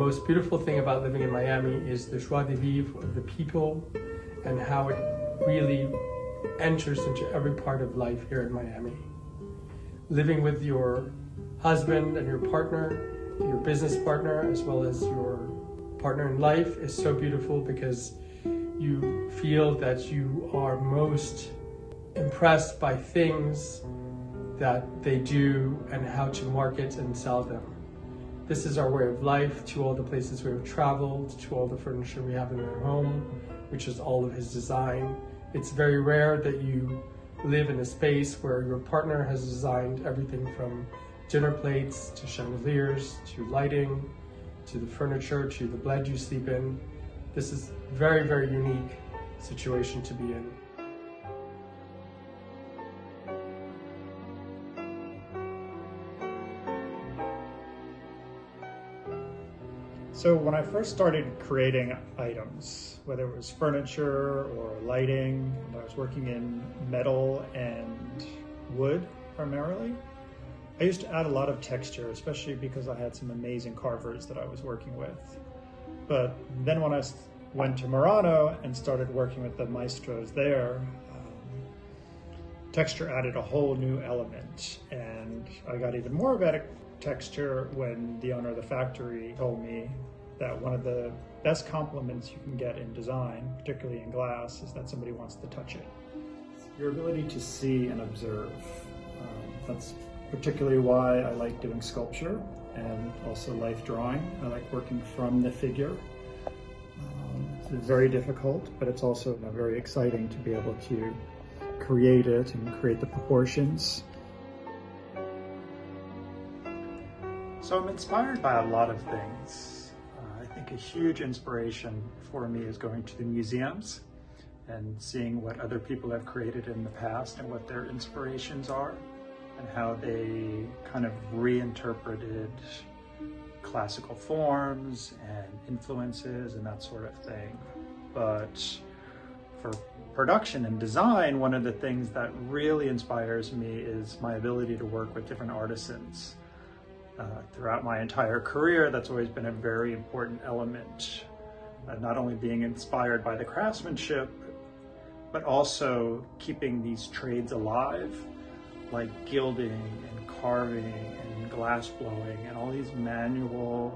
most beautiful thing about living in Miami is the joie de vivre of the people and how it really enters into every part of life here in Miami. Living with your husband and your partner, your business partner, as well as your partner in life is so beautiful because you feel that you are most impressed by things that they do and how to market and sell them. This is our way of life, to all the places we have traveled, to all the furniture we have in our home, which is all of his design. It's very rare that you live in a space where your partner has designed everything from dinner plates to chandeliers to lighting to the furniture to the bed you sleep in. This is a very, very unique situation to be in. So when I first started creating items, whether it was furniture or lighting, and I was working in metal and wood primarily, I used to add a lot of texture, especially because I had some amazing carvers that I was working with. But then when I went to Murano and started working with the maestros there, texture added a whole new element. And I got even more about texture when the owner of the factory told me that one of the best compliments you can get in design, particularly in glass, is that somebody wants to touch it. Your ability to see and observe. That's particularly why I like doing sculpture and also life drawing. I like working from the figure. It's very difficult, but it's also very exciting to be able to create it and create the proportions. So I'm inspired by a lot of things. I think a huge inspiration for me is going to the museums and seeing what other people have created in the past and what their inspirations are and how they kind of reinterpreted classical forms and influences and that sort of thing. But for production and design, one of the things that really inspires me is my ability to work with different artisans. Throughout my entire career, that's always been a very important element. Not only being inspired by the craftsmanship, but also keeping these trades alive, like gilding and carving and glass blowing and all these manual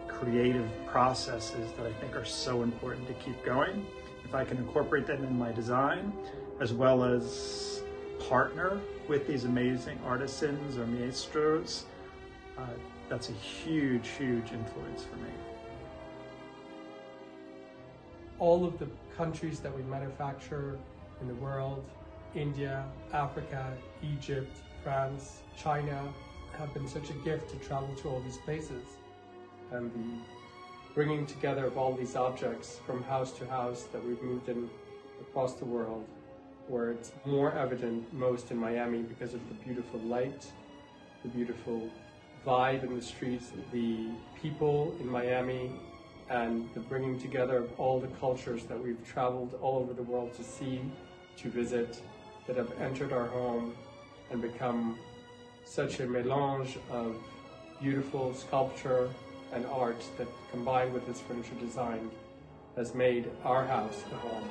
creative processes that I think are so important to keep going. If I can incorporate them in my design, as well as partner with these amazing artisans or maestros, that's a huge, huge influence for me. All of the countries that we manufacture in the world, India, Africa, Egypt, France, China, have been such a gift to travel to all these places. And the bringing together of all these objects from house to house that we've moved in across the world, where it's more evident most in Miami because of the beautiful light, the beautiful vibe in the streets, the people in Miami, and the bringing together of all the cultures that we've traveled all over the world to see, to visit, that have entered our home and become such a mélange of beautiful sculpture and art that, combined with this furniture design, has made our house a home.